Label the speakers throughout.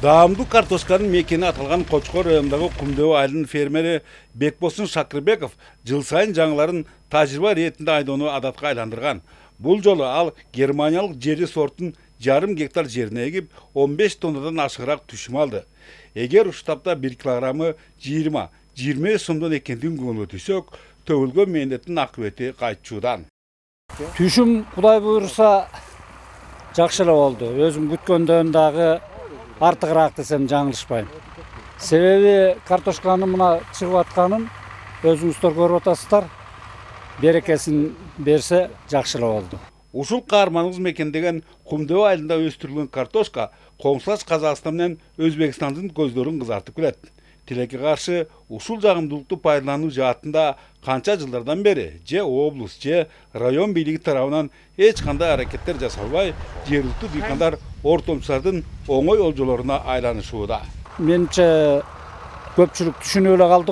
Speaker 1: Даамдуу картошканын мекени аталган Кочкор районундагы Кумдөбө айылынын фермери Бекбосын Шакырбеков жыл сайын жаңыларын тажрыйба иретинде айдоону адатка айландырган. Бул жолу ал германиялык жери сортун 1,5 гектар жерине эгип 15 тоннадан ашыгыраак түшүм алды. Эгер уштапта 1 килограммы 20-25 сомдон экендигин көңүлгө түшсөк, төгүлгөн мээнеттин акыбети кайтчуудан.
Speaker 2: Түшүм Кудай буйруса жакшы эле болду. Өзүм күткөндөн дагы артыгыраак десем жаңылышпайм. Себеби картошканын мына чыгып атканын өзүңүздөр көрүп атасыздар. Берекесин берсе жакшы эле болду.
Speaker 1: Ушул каарманыбыз мекендеген Кумдөбө айылында өстүрүлгөн картошка коңшулаш Казакстан менен Өзбекстандын көздөрүн кызартып келет. Тилекке каршы ушул жагымдуулукту пайдалануу жаатында канча жылдардан бери же облус же район бийлиги тарабынан эч кандай аракеттер жасалбай, жергиликтүү дыйкандар ортомчулардын оңой олжолоруна айланышууда.
Speaker 2: Менимче көпчүлүк түшүнүп эле калды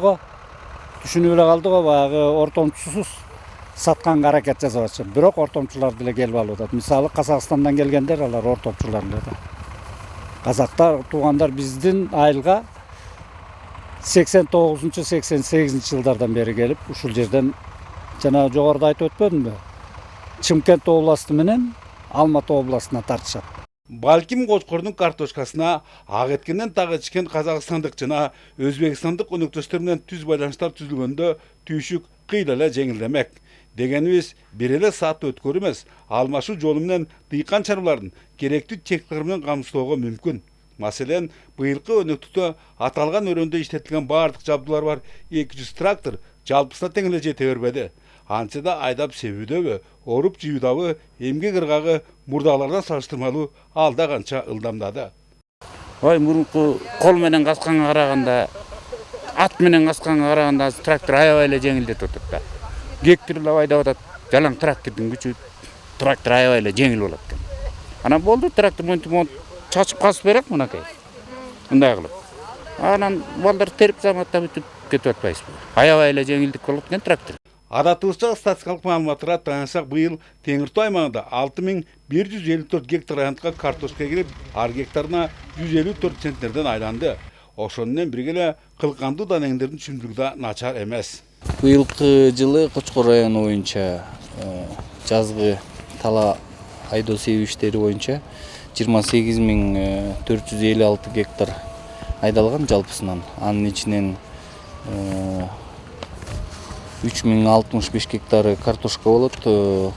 Speaker 2: го, баягы ортомчусуз сатканга аракет жасап атышат. Бирок ортомчулар деле келип алып атат. Мисалы Казакстандан келгендер алар ортомчулар эле да. Казактар туугандар биздин айылга 89-88 жылдардан бери келип, ушул жерден жана жогоруда айтып өтпөдүмбү? Чымкент областы менен Алматы областына тартышат.
Speaker 1: Балким Кочкордун картошкасына ак эткенден так ичкен казакстандык жана өзбекстандык өнөктөштөр менен түз байланыштар түзүлгөндө түйшүк кыйла эле жеңилдемек. Дегенибиз бир эле саат өткөрүү эмес, алмашуу жолу менен дыйкан чарбаларын керектүү техникалар менен камсыздоого мүмкүн. Маселен, быйылкы өнөктүктө аталган өрөөндө иштетилген баардык жабдуулар бар 200 трактор жалпысына тең эле жете бербеди. Анча да айдап себүүдөбү, оруп жүйүүдабы эмгек ыргагы мурдагылардан салыштырмалуу алда канча ылдамдады.
Speaker 3: Мурунку кол менен касканга караганда, ат менен касканга караганда трактор аябай эле жеңилдетип атат да. Гектарлап айдап атат, жалаң трактордун күчү трактор аябай эле жеңил болот экен. Анан болду, трактор менен чачып касып берек мынакей. Мындай кылып. Анан балдар терип заматтап бүтүп кетип атпайсызбы? Аябай эле жеңилдик болот экен трактор.
Speaker 1: Адатыбызча статистикалык маалыматтарга таянсак, быйыл Теңир Тоо аймагында 6154 гектар аянтка картошка эгилип, ар гектарына 154 центнерден айланды. Ошону менен бирге эле кылкандуу данеңдердин түшүмдүүлүгү да начар эмес.
Speaker 4: Быйылкы жылы Кочкор району боюнча жазгы тала айдоо себүү иштери боюнча 28456 гектар айдалган жалпысынан. Анын ичинен 3065 гектары картошка болот.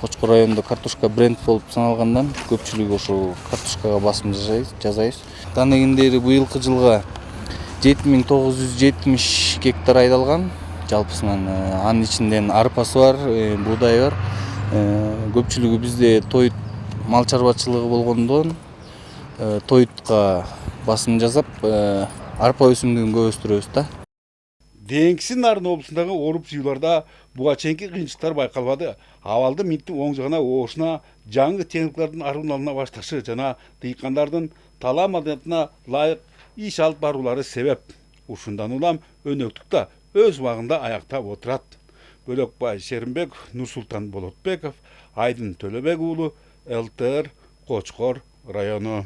Speaker 4: Кочкор районунда картошка бренд болуп саналгандан көпчүлүгү ошол картошкага басым жасайбыз. Данегиндери быйылкы жылга 7970 гектар айдалган жалпысынан. Анын ичинен арпасы бар, буудай бар. Көпчүлүгү бизде тоют мал чарбачылыгы болгондон тоютка басым жасап, арпа өсүмдүгүн көп өстүрөбүз да.
Speaker 1: Деңкиси Нарын облусундагы оруп жүйүүлөрдө буга чейинки кыйынчылыктар байкалбады. Абалды минттин оң жагына оошуна жаңы техникалардын аргыналына башташы жана дыйкандардын тала маданиятына ылайык иш алып баруулары себеп. Ушундан улам өнөктүк да өз убагында аяктап отурат. Бөлөкбай Шеримбек, Нурсултан Болотбеков, Айдын Төлөбек уулу, ЛТР, Кочкор району.